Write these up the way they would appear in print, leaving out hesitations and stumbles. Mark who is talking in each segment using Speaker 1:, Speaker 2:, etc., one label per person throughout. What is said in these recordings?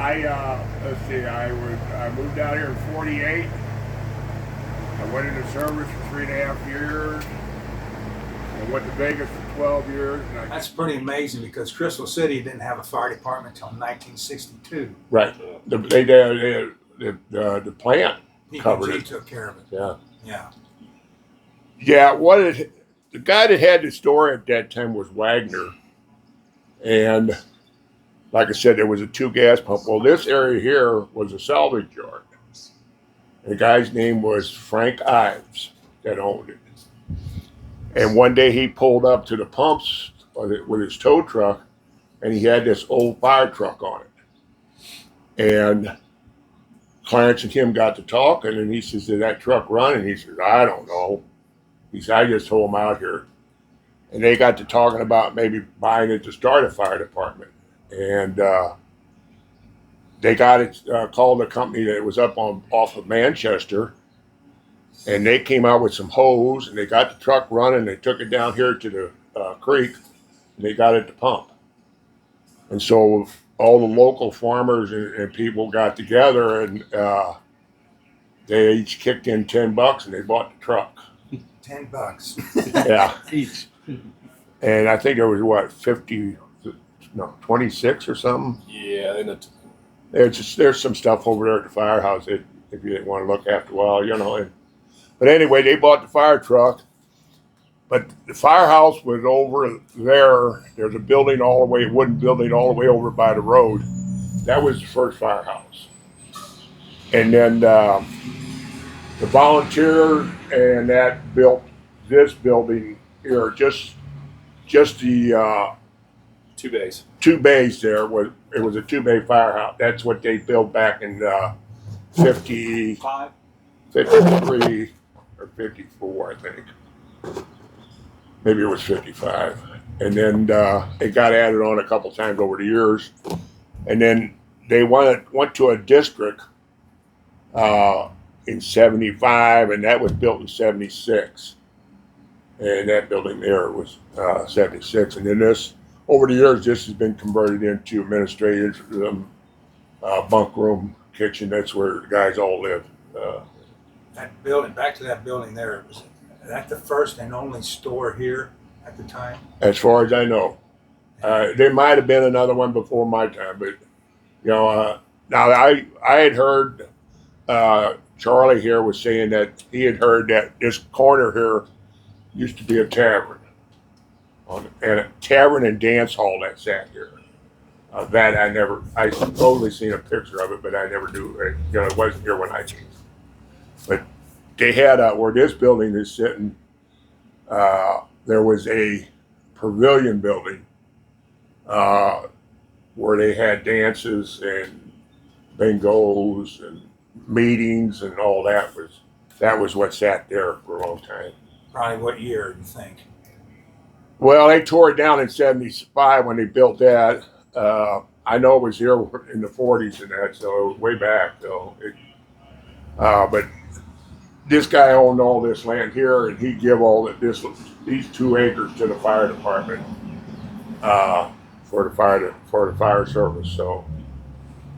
Speaker 1: Let's see, I moved out here in '48. I went into service for 3.5 years. I went to Vegas for 12 years.
Speaker 2: That's pretty amazing because Crystal City didn't have a fire department until 1962.
Speaker 1: Right. The plant covered
Speaker 2: PPG
Speaker 1: it.
Speaker 2: took care of it.
Speaker 1: Yeah.
Speaker 2: Yeah.
Speaker 1: Yeah. The guy that had the store at that time was Wagner, and like I said, there was a 2 gas pump. Well, this area here was a salvage yard. The guy's name was Frank Ives that owned it. And one day he pulled up to the pumps with his tow truck, and he had this old fire truck on it. And Clarence and him got to talking, and he says, "Did that truck run?" And he says, "I don't know." He said, "I just told him out here." And they got to talking about maybe buying it to start a fire department. And they got it called a company that was up off of Manchester, and they came out with some hose, and they got the truck running. They took it down here to the creek, and they got it to pump. And so all the local farmers and people got together, and they each kicked in $10, and they bought the truck.
Speaker 2: $10.
Speaker 1: Yeah,
Speaker 3: Each.
Speaker 1: and I think there was what 26 or something.
Speaker 3: Yeah, and
Speaker 1: There's some stuff over there at the firehouse if you didn't want to look after a while. But anyway, they bought the fire truck. But the firehouse was over there. There's a building wooden building all the way over by the road. That was the first firehouse. And then the volunteers and that built this building here. Just the
Speaker 3: 2 bays.
Speaker 1: 2 bays there. It was a 2-bay firehouse. That's what they built back in 53 or 54, I think. Maybe it was 55. And then it got added on a couple times over the years. And then they went to a district in 75, and that was built in 76. And that building there was 76. And then over the years, this has been converted into administrative bunk room, kitchen. That's where the guys all live.
Speaker 2: That building, back to that building there, was that the first and only store here at the time?
Speaker 1: As far as I know. There might have been another one before my time, but now I had heard Charlie here was saying that he had heard that this corner here used to be a tavern, and a tavern and dance hall that sat here. I supposedly seen a picture of it, but I never knew. It wasn't here when I came. But they had where this building is sitting. There was a pavilion building where they had dances and bingos and meetings and all that. That was what sat there for a long time.
Speaker 2: Probably what year do you think?
Speaker 1: Well, they tore it down in 75 when they built that. I know it was here in the 40s and that, so it was way back though. But this guy owned all this land here, and he give these 2 acres to the fire department for the fire service. So,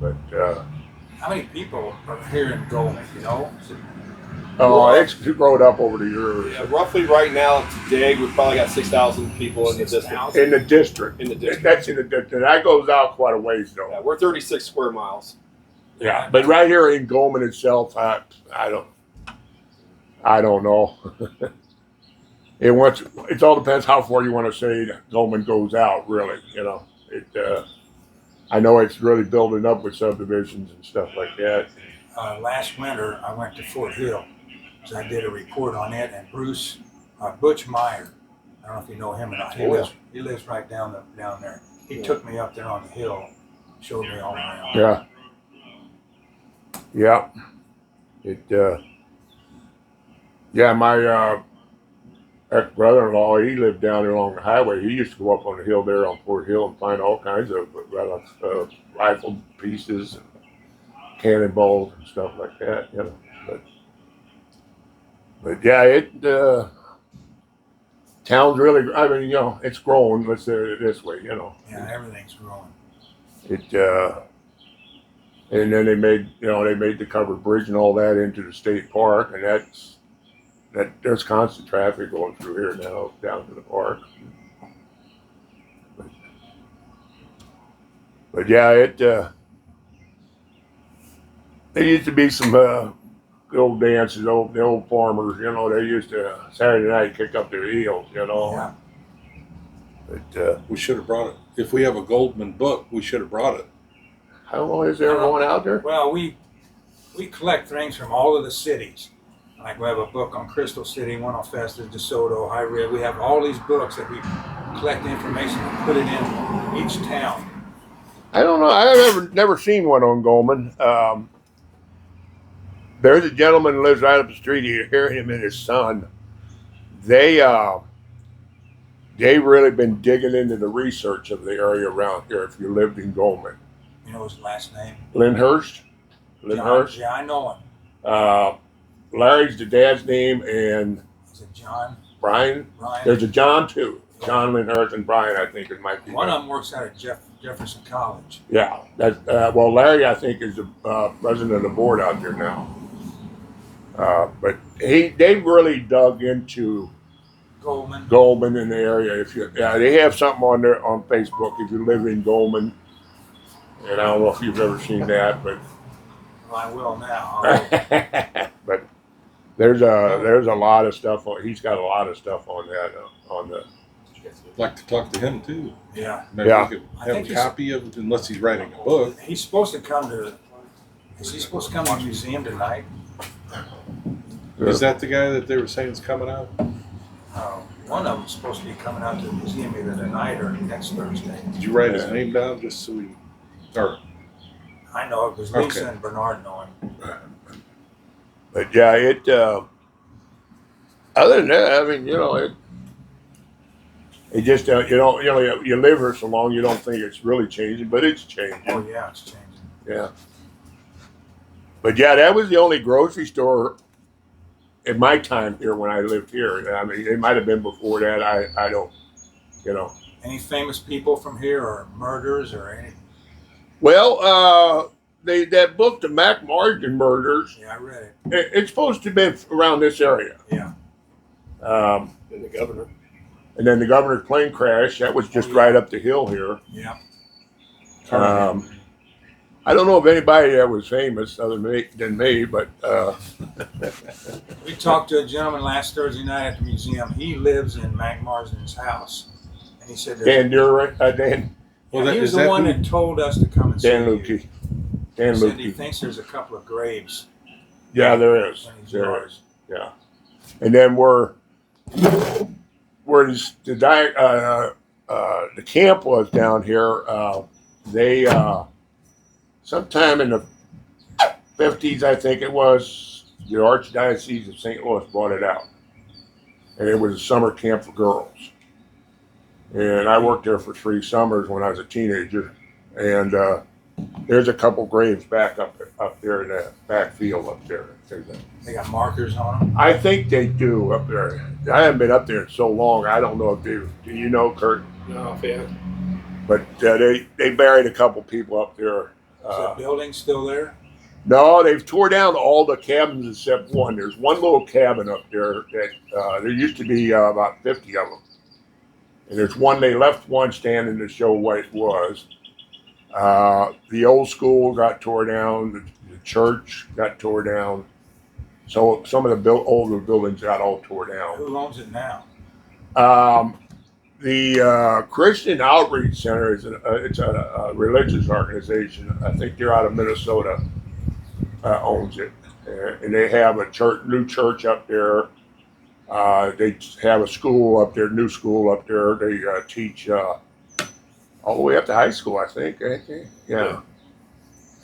Speaker 1: but
Speaker 2: how many people are here in Goldman?
Speaker 1: it's grown up over the years.
Speaker 3: Yeah, roughly right now today we've probably got 6,000 people in the district.
Speaker 1: In the district. That's in the district. That goes out quite a ways though.
Speaker 3: Yeah, we're 36 square miles.
Speaker 1: Yeah, but right here in Goldman itself, I don't know. It all depends how far you want to say Goldman goes out. Really, I know it's really building up with subdivisions and stuff like that.
Speaker 2: Last winter, I went to Fort Hill, so I did a report on it. And Butch Meyer, I don't know if you know him or not. He lives right down there. He took me up there on the hill, showed me all around.
Speaker 1: Yeah. Yeah. My ex-brother-in-law, he lived down there along the highway. He used to go up on the hill there on Fort Hill and find all kinds of rifle pieces and cannonballs and stuff like that, But yeah, town's really, it's growing, let's say it this way,
Speaker 2: Yeah, everything's growing.
Speaker 1: And then they made the covered bridge and all that into the state park, and there's constant traffic going through here now down to the park. But yeah, there used to be some good old dances, the old farmers, they used to Saturday night kick up their heels,
Speaker 2: Yeah.
Speaker 1: But
Speaker 4: We should have brought it. If we have a Goldman book, we should have brought it.
Speaker 1: how long is there going out there?
Speaker 2: Well, we collect things from all of the cities. Like we have a book on Crystal City, one on Festus, DeSoto, High Red. We have all these books that we collect the information and put it in each town.
Speaker 1: I don't know. I've never seen one on Goldman. There's a gentleman who lives right up the street here. Him and his son. They've really been digging into the research of the area around here. If you lived in Goldman,
Speaker 2: You know his last name?
Speaker 1: Lyndhurst. Lyndhurst.
Speaker 2: Yeah, I know him.
Speaker 1: Larry's the dad's name, and
Speaker 2: Is it John?
Speaker 1: Brian.
Speaker 2: Brian?
Speaker 1: There's a John too. John Lyndhurst and Brian. I think it might be.
Speaker 2: One of them works out at Jefferson College.
Speaker 1: Yeah. Well, Larry, I think, is the president of the board out there now. But they really dug into
Speaker 2: Goldman.
Speaker 1: in the area. They have something on there on Facebook. If you live in Goldman, and I don't know if you've ever seen that, but
Speaker 2: Well, I will now.
Speaker 1: but there's a lot of stuff on. He's got a lot of stuff on that on the.
Speaker 4: I'd like to talk to him too.
Speaker 2: Yeah.
Speaker 4: Maybe
Speaker 1: Yeah.
Speaker 4: we could
Speaker 2: I
Speaker 4: have
Speaker 2: think
Speaker 4: a copy of it, unless he's writing a book.
Speaker 2: He's supposed to come to. Is he supposed to come to the museum tonight?
Speaker 4: Is that the guy that they were saying is coming out?
Speaker 2: One of them's supposed to be coming out to the museum either tonight or next Thursday.
Speaker 4: Did you write his name down just so we? Or
Speaker 2: I know it because Lisa
Speaker 4: Okay.
Speaker 2: and Bernard know him.
Speaker 1: But yeah, other than that, I mean, it just you live here so long, you don't think it's really changing, but it's changing.
Speaker 2: Oh yeah, it's changing.
Speaker 1: Yeah. But yeah, that was the only grocery store in my time here when I lived here. I mean, it might have been before that. I don't,
Speaker 2: Any famous people from here or murders or any?
Speaker 1: Well, that book, the Mac Margin Murders,
Speaker 2: Yeah, I read it.
Speaker 1: it's supposed to have been around this area.
Speaker 2: Yeah.
Speaker 3: And the governor.
Speaker 1: And then the governor's plane crash, that was just right up the hill here.
Speaker 2: Yeah.
Speaker 1: I don't know if anybody that was famous other than me, but
Speaker 2: We talked to a gentleman last Thursday night at the museum. He lives in Mac Marsden's house, and he said
Speaker 1: Dan Durant,
Speaker 4: Well,
Speaker 2: he was
Speaker 4: is
Speaker 2: the
Speaker 4: that
Speaker 2: one
Speaker 4: who-
Speaker 2: that told us to come and see
Speaker 1: Dan
Speaker 2: you.
Speaker 1: Lukey. Dan
Speaker 2: He said he
Speaker 1: Lukey.
Speaker 2: thinks there's a couple of graves.
Speaker 1: Yeah, there is.
Speaker 2: in his
Speaker 1: There
Speaker 2: yard.
Speaker 1: is. Yeah. And then where the camp was down here, they sometime in the 50s, I think it was, the Archdiocese of St. Louis bought it out. And it was a summer camp for girls. And I worked there for 3 summers when I was a teenager. And there's a couple graves back up there in that back field up there.
Speaker 2: They got markers on them.
Speaker 1: I think they do up there. I haven't been up there in so long. I don't know if they do. You know, Kurt?
Speaker 3: No, yeah.
Speaker 1: But they buried a couple people up there.
Speaker 2: Is that building still there?
Speaker 1: No, they've tore down all the cabins except one. There's one little cabin up there that there used to be about 50 of them. And there's one, they left one standing to show what it was. The old school got tore down. The church got tore down. So some of the older buildings got all tore down.
Speaker 2: Who owns it now?
Speaker 1: The Christian Outreach Center it's a religious organization. I think they're out of Minnesota. Owns it, and they have a new church up there. They have a school up there, new school up there. They teach all the way up to high school, I think. Ain't they? Yeah.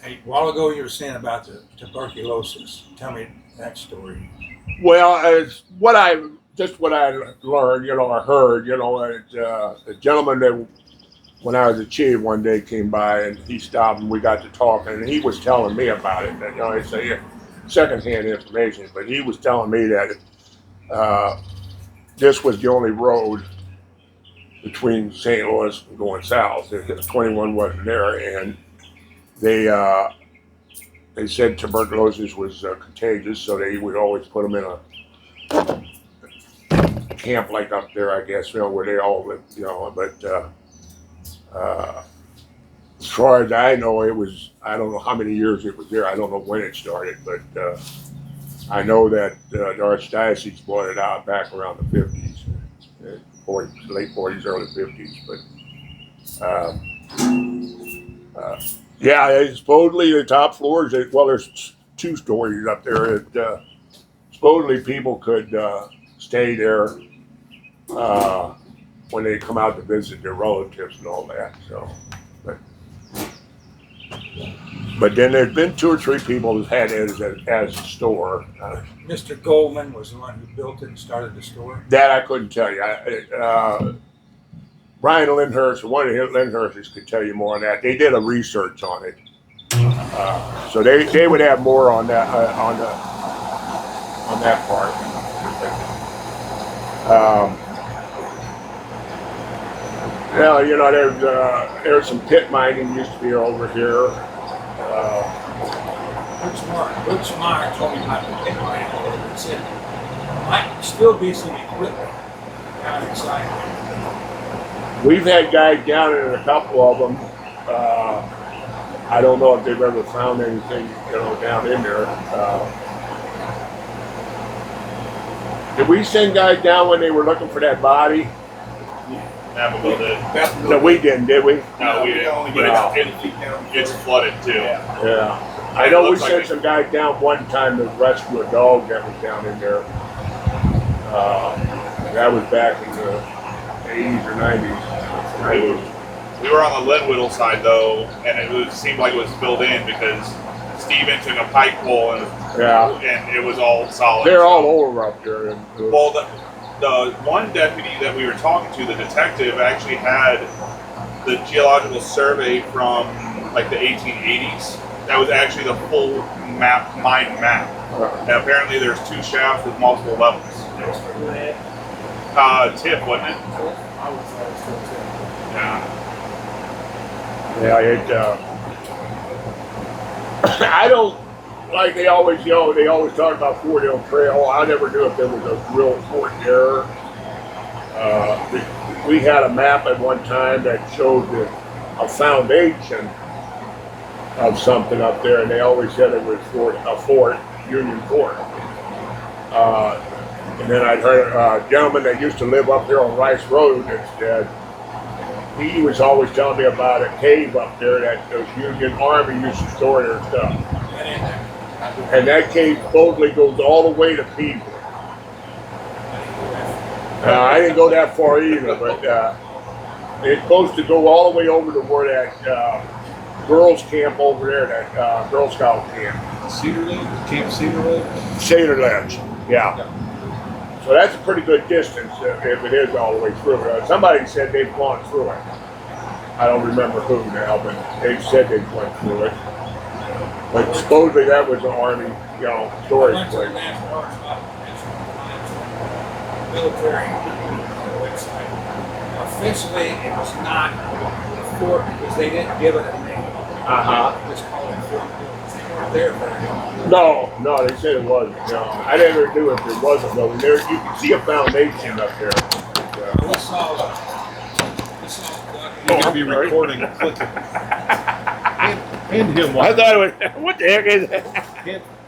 Speaker 2: Hey, a while ago you were saying about the tuberculosis. Tell me that story.
Speaker 1: Well, it's what I learned, I heard, a gentleman that when I was a chief one day came by and he stopped and we got to talking and he was telling me about it. It's secondhand information, but he was telling me that this was the only road between St. Louis and going south. 21 wasn't there, and they they said tuberculosis was contagious, so they would always put them in a camp like up there, I guess, where they all lived, But as far as I know, I don't know how many years it was there. I don't know when it started, but I know that the Archdiocese bought it out back around the 50s, 40s, late 40s, early 50s. But yeah, supposedly the top floors, there's 2 stories up there that supposedly people could stay there when they come out to visit their relatives and all that. So, but then there's been 2 or 3 people who've had it as a store.
Speaker 2: Mr. Goldman was the one who built it and started the store.
Speaker 1: That I couldn't tell you. Brian Lindhurst, one of the Lindhursts, could tell you more on that. They did a research on it, so they would have more on that on that part. Well, there's some pit mining used to be over here.
Speaker 2: Butch Meyer told me about the pit mining over there. He said there might still be some equipment down inside.
Speaker 1: We've had guys down in a couple of them. I don't know if they've ever found anything, down in there. Did we send guys down when they were looking for that body?
Speaker 3: Navajo did.
Speaker 1: No, we didn't, did we?
Speaker 3: No, we didn't. But it's flooded too.
Speaker 1: Yeah. I know we sent some guys down one time to rescue a dog that was down in there. That was back in the 80s or 90s.
Speaker 3: We were on the Linwoodle side though, and it seemed like it was filled in because Steven took a pipe pole and it was all solid.
Speaker 1: They're all over up there.
Speaker 3: Well, the one deputy that we were talking to, the detective, actually had the geological survey from like the 1880s. That was actually the full mine map. And apparently there's 2 shafts with multiple levels. Tip, wasn't it? Yeah.
Speaker 1: Yeah, I don't, like they always talk about Fort Hill Trail. I never knew if there was a real fort there. We had a map at one time that showed a foundation of something up there, and they always said it was a fort, Union Fort. And then I'd heard a gentleman that used to live up here on Rice Road that said he was always telling me about a cave up there that the Union Army used to store their stuff. And that cave supposedly goes all the way to Peeble. I didn't go that far either, but it's supposed to go all the way over to where that girls' camp over there, that Girl Scout camp.
Speaker 4: Cedar Lake? Camp Cedar Lake?
Speaker 1: Cedar Ledge, yeah. So that's a pretty good distance if it is all the way through. Somebody said they've gone through it. I don't remember who now, but they said they went through it. But supposedly that was an Army, storage place.
Speaker 2: Military website. Officially, it was not a fort because they didn't give it a name. It was called a fort. They weren't there very long.
Speaker 1: No, they said it wasn't. No, I never knew if it was a building. There, you can see a foundation up there.
Speaker 2: We saw
Speaker 4: You could be recording and clicking. Hand him one.
Speaker 1: I thought it was, what the heck is that?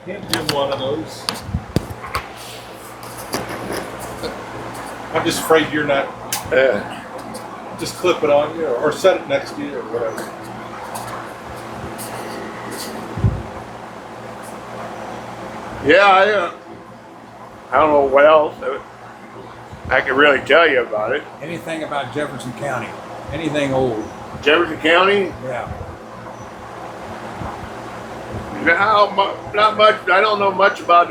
Speaker 4: Hand him one of those. I'm just afraid you're not. Just clip it on you or set it next to you or whatever.
Speaker 1: Yeah, I don't know what else I can really tell you about it.
Speaker 2: anything about Jefferson County, anything old.
Speaker 1: Jefferson County?
Speaker 2: Yeah.
Speaker 1: No, not much. I don't know much about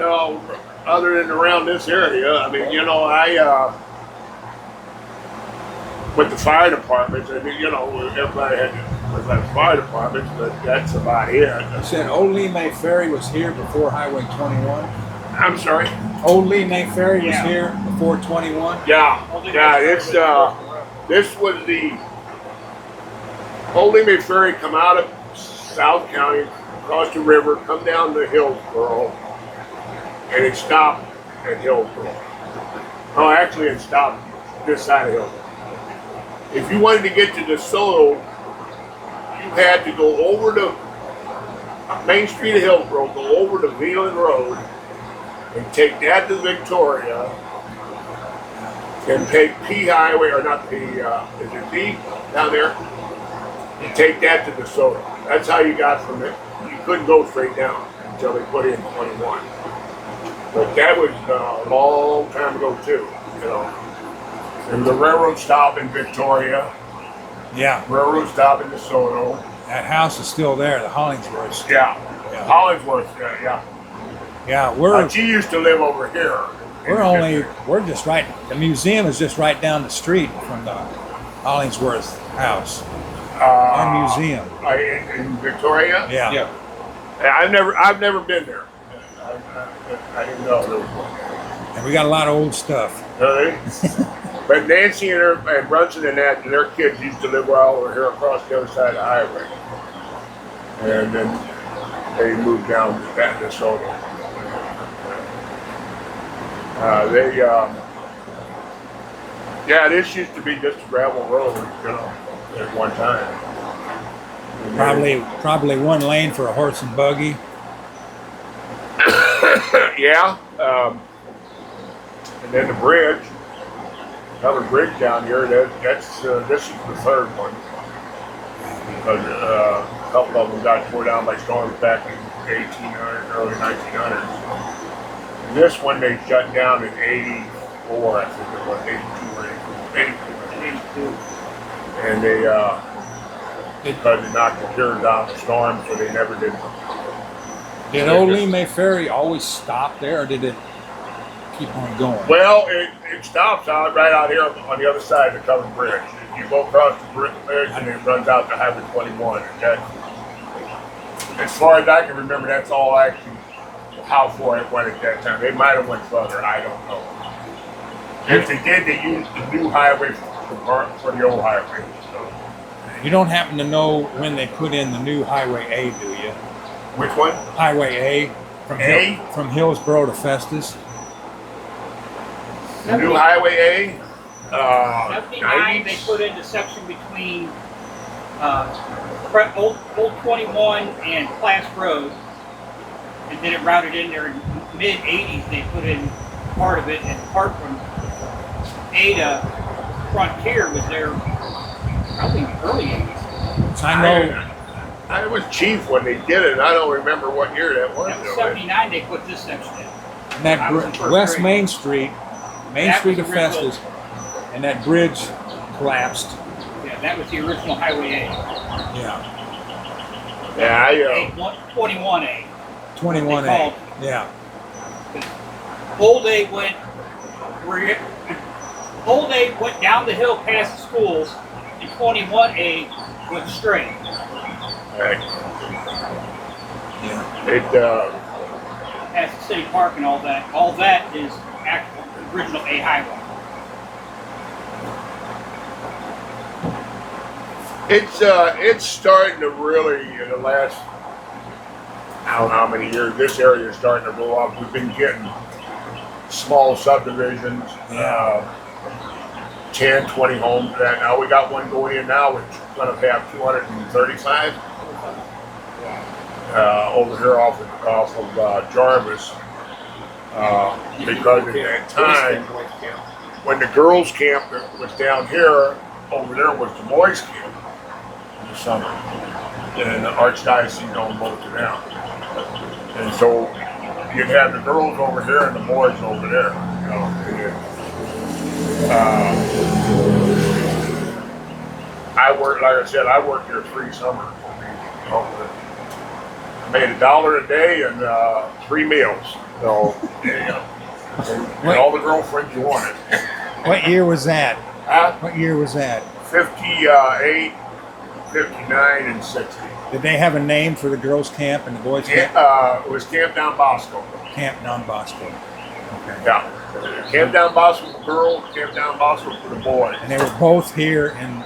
Speaker 1: other than around this area. I mean, with the fire departments, everybody had fire departments, but that's about it.
Speaker 2: You said Old Lee May Ferry was here before Highway 21?
Speaker 1: I'm sorry?
Speaker 2: Old Lee May Ferry was here before 21?
Speaker 1: Yeah, this was the Old Lee May Ferry come out of South County, cross the river, come down to Hillsboro, and it stopped at Hillsboro. Oh, actually, it stopped this side of Hillsboro. If you wanted to get to DeSoto, you had to go over to Main Street of Hillsboro, go over to Veland Road, and take that to Victoria, and take P Highway, or not P, is it P down there? And take that to DeSoto. That's how you got from it. You couldn't go straight down until they put in 21. But that was a long time ago too, you know. There was a railroad stop in Victoria,
Speaker 2: Yeah,
Speaker 1: railroad stop in DeSoto.
Speaker 2: that house is still there, the Hollingsworth.
Speaker 1: Yeah,
Speaker 2: Yeah.
Speaker 1: Hollingsworth, yeah.
Speaker 2: Yeah, we're
Speaker 1: She used to live over here.
Speaker 2: we're just right. The museum is just right down the street from the Hollingsworth house. Our museum.
Speaker 1: In Victoria.
Speaker 2: Yeah.
Speaker 4: Yeah.
Speaker 1: I've never been there. I didn't know there was one.
Speaker 2: And we got a lot of old stuff.
Speaker 1: Really? But Nancy and Brunson and their kids used to live well over here across the other side of the highway. And then they moved down to Minnesota. This used to be just a gravel road, you know, at one time. And
Speaker 2: Probably one lane for a horse and buggy.
Speaker 1: yeah. And then the bridge, another bridge down here. This is the third one because a couple of them got tore down by storms back in 1800s, early 1900s. And this one they shut down in '84, I think it was '82 or '82. And they because they knocked the piers out in the storm, so they never did.
Speaker 2: Did Old Lee Ferry always stop there, or did it keep on going?
Speaker 1: Well, it stops right out here on the other side of the covered bridge. You go across the bridge and it runs out to Highway 21. And that, as far as I can remember, that's all actually how far it went at that time. They might have went further, I don't know. If they did, they used the new highway for the old highway. So.
Speaker 2: You don't happen to know when they put in the new Highway A, do you?
Speaker 1: Which one?
Speaker 2: Highway A from Hillsboro to Festus.
Speaker 1: The new Highway A?
Speaker 5: 79, they put in the section between Old 21 and Class Road, and then it routed in there in mid 80s. They put in part of it, and part from Ada Frontier was there probably in the early 80s.
Speaker 2: So I know.
Speaker 1: I was chief when they did it. I don't remember what year that was.
Speaker 5: That was 79. They put this section in.
Speaker 2: And that
Speaker 5: I was in first
Speaker 2: West
Speaker 5: grade.
Speaker 2: Main Street of Festus, and that bridge collapsed.
Speaker 5: Yeah, that was the original Highway A.
Speaker 2: Yeah.
Speaker 1: Yeah,
Speaker 5: 21A.
Speaker 2: 21A. Yeah.
Speaker 5: Old A went down the hill past the schools, and 21A went straight.
Speaker 2: Yeah.
Speaker 5: Past the city park and all that. All that is actual original A highway.
Speaker 1: It's starting to really in the last I don't know how many years this area is starting to go up. We've been getting small subdivisions, 10, 20 homes. That now we got one going in now, which is going to have 235 over here off of Jarvis. Because at that time, when the girls' camp was down here, over there was the boys' camp in the summer, and the Archdiocese owned both of them. And so you'd have the girls over here and the boys over there. You know, I worked, like I said, I worked here 3 summers. You know, I made $1 a day and 3 meals. So, and all the girlfriends you wanted.
Speaker 2: What year was that? What year was that?
Speaker 1: 58, 59, and 60.
Speaker 2: Did they have a name for the girls' camp and the boys' camp?
Speaker 1: It was Camp Down Bosco.
Speaker 2: Camp Don Bosco. Okay.
Speaker 1: Yeah. Camp Down Bosco for the girls, Camp Down Bosco for the boys.
Speaker 2: And they were both here in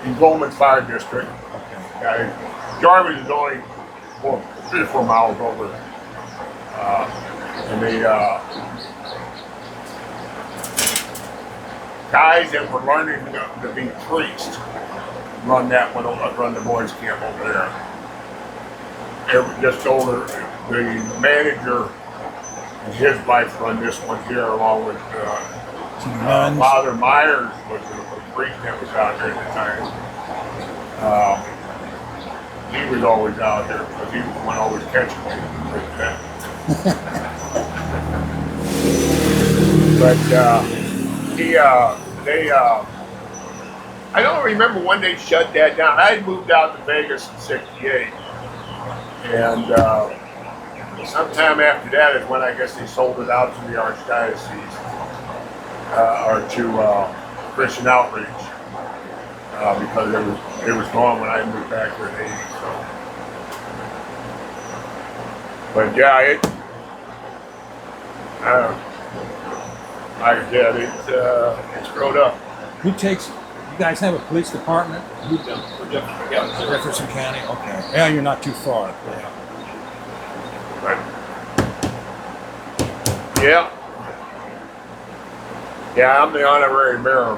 Speaker 1: In Goldman Fire District.
Speaker 2: okay.
Speaker 1: Jarvis is only 3 or 4 miles over. And the guys that were learning to be priests run the boys' camp over there. Just over the manager and his wife run this one here, along with Father Myers was the priest that was out there at the time. He was always out there because he was the one always catching me. But I don't remember when they shut that down. I had moved out to Vegas in '68, and sometime after that is when I guess they sold it out to the Archdiocese or to Christian Outreach because it was gone when I moved back here in '80. So. But yeah, like I said, it's grown up.
Speaker 6: Who takes? You guys have a police department? Jefferson County. Okay. Yeah, you're not too far. Yeah.
Speaker 1: Right. Yeah. Yeah, I'm the honorary mayor.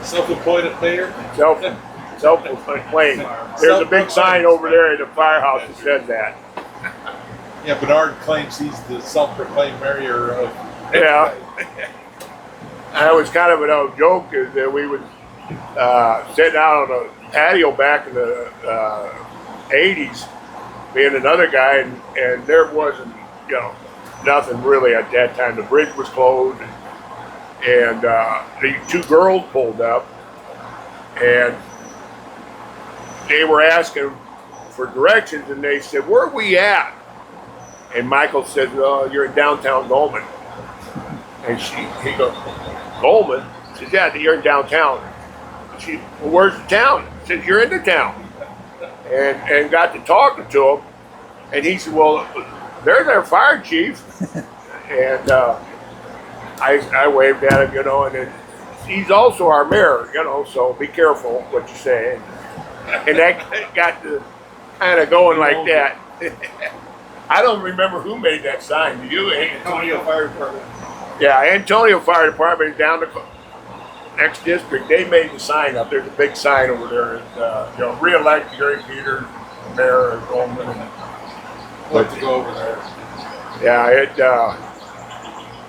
Speaker 4: Self-appointed mayor?
Speaker 1: Self-proclaimed. There's a big sign over there at the firehouse that says that.
Speaker 4: Yeah, Bernard claims he's the self-proclaimed mayor of.
Speaker 1: Yeah. That was kind of an old joke, is that we would sit out on a patio back in the 80s, me and another guy, and there wasn't, nothing really at that time. The bridge was closed, and the 2 girls pulled up, and they were asking for directions, and they said, "Where are we at?" And Michael said, "Oh, you're in downtown Goldman." And he goes, "Goldman?" He says, "Yeah, you're in downtown." She, "Well, where's the town?" He says, "You're in the town." And got to talking to him, and he said, "Well, there's our fire chief." And I waved at him, and he's also our mayor, so be careful what you say. And that got to kind of going like that. I don't remember who made that sign. Do you?
Speaker 3: Antonio Fire Department.
Speaker 1: Yeah, Antonio Fire Department down the next district. They made the sign up. There's a big sign over there. Re-elect Gary Peters, mayor of Goldman.
Speaker 4: I'd like to go over there.
Speaker 1: Yeah,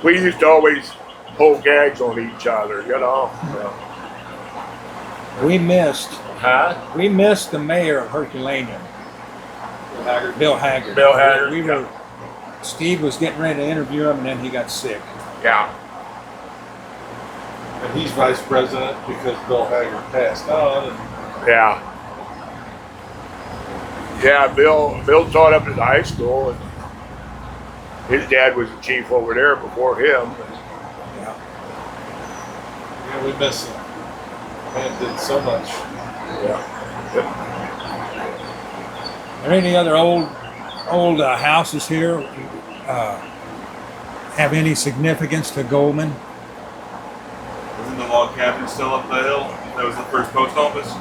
Speaker 1: we used to always pull gags on each other,
Speaker 6: We missed the mayor of Herculaneum, Bill Haggard.
Speaker 1: Bill Haggard.
Speaker 6: Steve was getting ready to interview him, and then he got sick.
Speaker 1: Yeah.
Speaker 4: And he's vice president because Bill Haggard passed on.
Speaker 1: Yeah. Yeah, Bill taught up at the high school, and his dad was the chief over there before him.
Speaker 6: Yeah.
Speaker 4: Yeah, we miss him. Man did so much.
Speaker 1: Yeah.
Speaker 6: Are there any other old houses here have any significance to Goldman?
Speaker 3: Isn't the log cabin still up the hill? That was the first post office?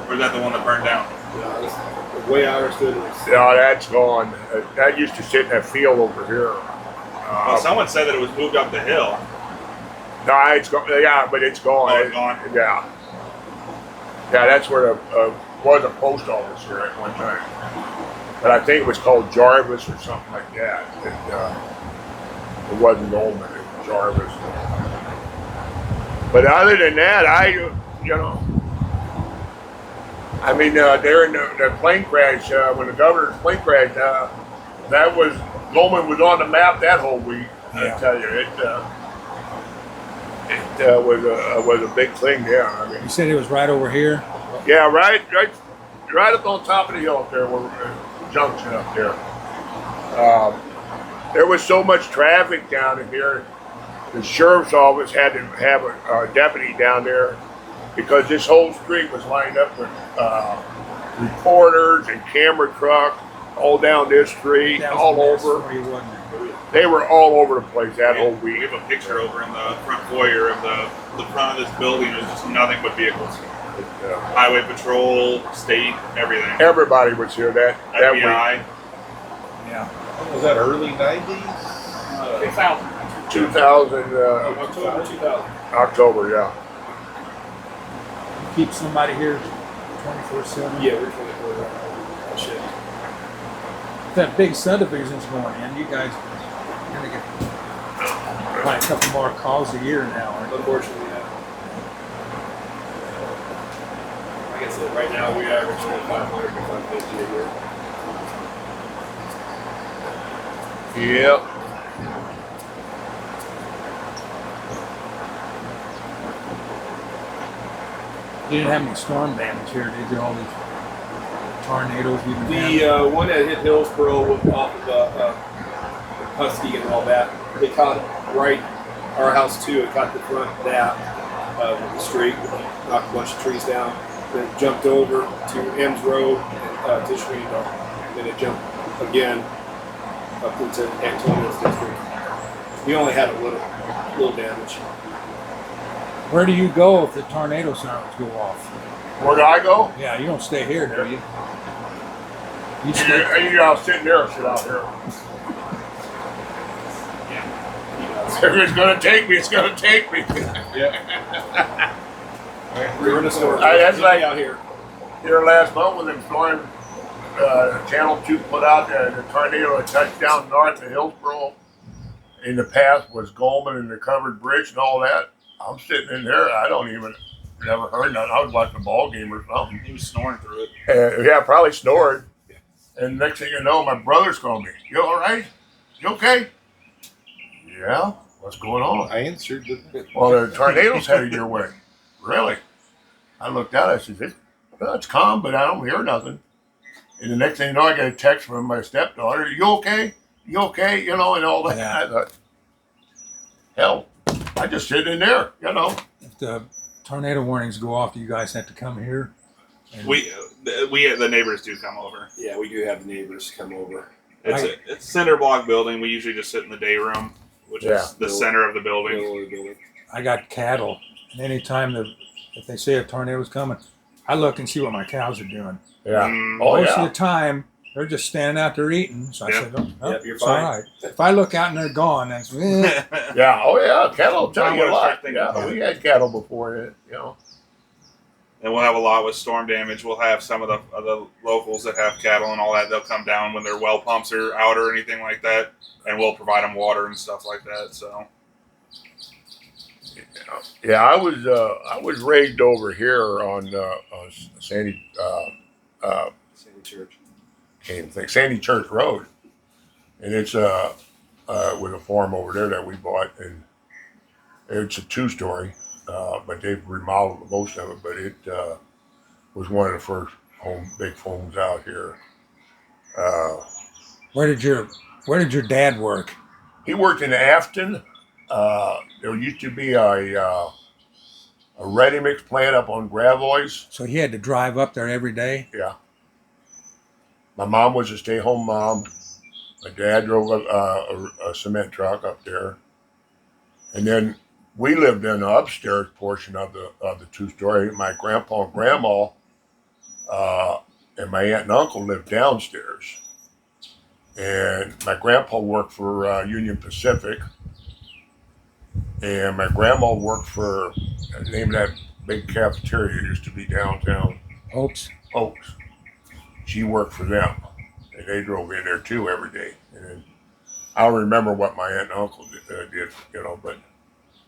Speaker 3: Or is that the one that burned down?
Speaker 4: The way I understood it.
Speaker 1: No, that's gone. That used to sit in that field over here.
Speaker 3: Well, someone said that it was moved up the hill.
Speaker 1: No, it's gone. Yeah, but it's gone.
Speaker 3: Oh, it's gone?
Speaker 1: Yeah. Yeah, that's where was a post office here at one time. But I think it was called Jarvis or something like that. It wasn't Goldman, it was Jarvis. But other than that, during the plane crash, when the governor's plane crash, that was, Goldman was on the map that whole week.
Speaker 6: Yeah.
Speaker 1: I tell you, it was a big thing there.
Speaker 6: You said it was right over here?
Speaker 1: Yeah, right up on top of the hill up there, where the junction up there. There was so much traffic down in here. The sheriff's office had to have a deputy down there because this whole street was lined up with reporters and camera trucks all down this street, all over. They were all over the place that whole
Speaker 3: We
Speaker 1: week.
Speaker 3: have a picture over in the front foyer of the front of this building. There's just nothing but vehicles. Highway Patrol, state, everything.
Speaker 1: Everybody was here that week.
Speaker 3: FBI.
Speaker 5: Yeah.
Speaker 4: Was that early 90s?
Speaker 5: 2000.
Speaker 1: 2000
Speaker 4: October 2000.
Speaker 1: October, yeah.
Speaker 6: Keep somebody here 24/7.
Speaker 7: Yeah, we're 24. Shit.
Speaker 6: If that big subdivision's going in, you guys are gonna get probably a couple more calls a year now, aren't you?
Speaker 7: Unfortunately, yeah. Like I said, right now we average 500 to 550 a year.
Speaker 1: Yep.
Speaker 6: You didn't have any storm damage here, did you? All these tornadoes we've been having?
Speaker 7: The one that hit Hillsboro was off of Husky and all that. They caught right our house too. It caught the front of that of the street, knocked a bunch of trees down. Then it jumped over to M's Road and Tishrino. Then it jumped again up into Antonio's district. We only had a little damage.
Speaker 6: Where do you go if the tornado sirens go off?
Speaker 1: Where do I go?
Speaker 6: Yeah, you don't stay here, do you? You
Speaker 1: You
Speaker 6: stay.
Speaker 1: sit there or sit out here. If it's gonna take me, it's gonna take me.
Speaker 7: We're in a storm.
Speaker 1: That's like
Speaker 7: out here.
Speaker 1: here last month when them storm Channel 2 put out the tornado that touched down north of Hillsboro. In the path was Goldman and the covered bridge and all that. I'm sitting in there. I don't even never heard nothing. I was watching a ball game or something.
Speaker 3: He was snoring through it.
Speaker 1: Yeah, probably snored. And next thing you know, my brother's calling me. You all right? You okay? Yeah. What's going on?
Speaker 4: I answered.
Speaker 1: Well, the tornado's headed your way. Really? I looked out. I said, it's calm, but I don't hear nothing. And the next thing you know, I got a text from my stepdaughter. You okay? You okay? You know, and all that.
Speaker 6: Yeah.
Speaker 1: I thought, hell, I just sit in there, you know.
Speaker 6: If the tornado warnings go off, do you guys have to come here? And
Speaker 3: The neighbors do come over.
Speaker 7: Yeah, we do have the neighbors come over.
Speaker 3: It's a cinder block building. We usually just sit in the day room, which is the center of the building.
Speaker 6: I got cattle, and anytime if they say a tornado's coming, I look and see what my cows are doing.
Speaker 1: Yeah.
Speaker 3: Mm.
Speaker 1: Oh,
Speaker 6: Most
Speaker 1: yeah.
Speaker 6: of the time, they're just standing out there eating. So I
Speaker 3: Yep.
Speaker 6: said, oh,
Speaker 7: Yep, you're
Speaker 6: it's
Speaker 7: fine.
Speaker 6: all right. If I look out and they're gone, that's
Speaker 1: Yeah. Oh, yeah. Cattle will tell you a lot.
Speaker 3: Thing.
Speaker 1: Yeah. We had cattle before it, you know.
Speaker 3: And we'll have a lot with storm damage. We'll have some of the locals that have cattle and all that. They'll come down when their well pumps are out or anything like that, and we'll provide them water and stuff like that. So,
Speaker 1: Yeah, I was raised over here on Sandy
Speaker 7: Sandy Church.
Speaker 1: can't think Sandy Church Road, and it's with a farm over there that we bought, and it's a 2-story, but they've remodeled most of it. But it was one of the first big homes out here.
Speaker 6: where did your dad work?
Speaker 1: He worked in Afton. There used to be a ready mix plant up on Gravois.
Speaker 6: So he had to drive up there every day.
Speaker 1: Yeah. My mom was a stay-home mom. My dad drove a cement truck up there, and then we lived in the upstairs portion of the 2-story. My grandpa and grandma and my aunt and uncle lived downstairs. And my grandpa worked for Union Pacific, and my grandma worked for the name of that big cafeteria used to be downtown.
Speaker 6: Hopes.
Speaker 1: Oaks. She worked for them, and they drove in there too every day. And then, I don't remember what my aunt and uncle did, you know, but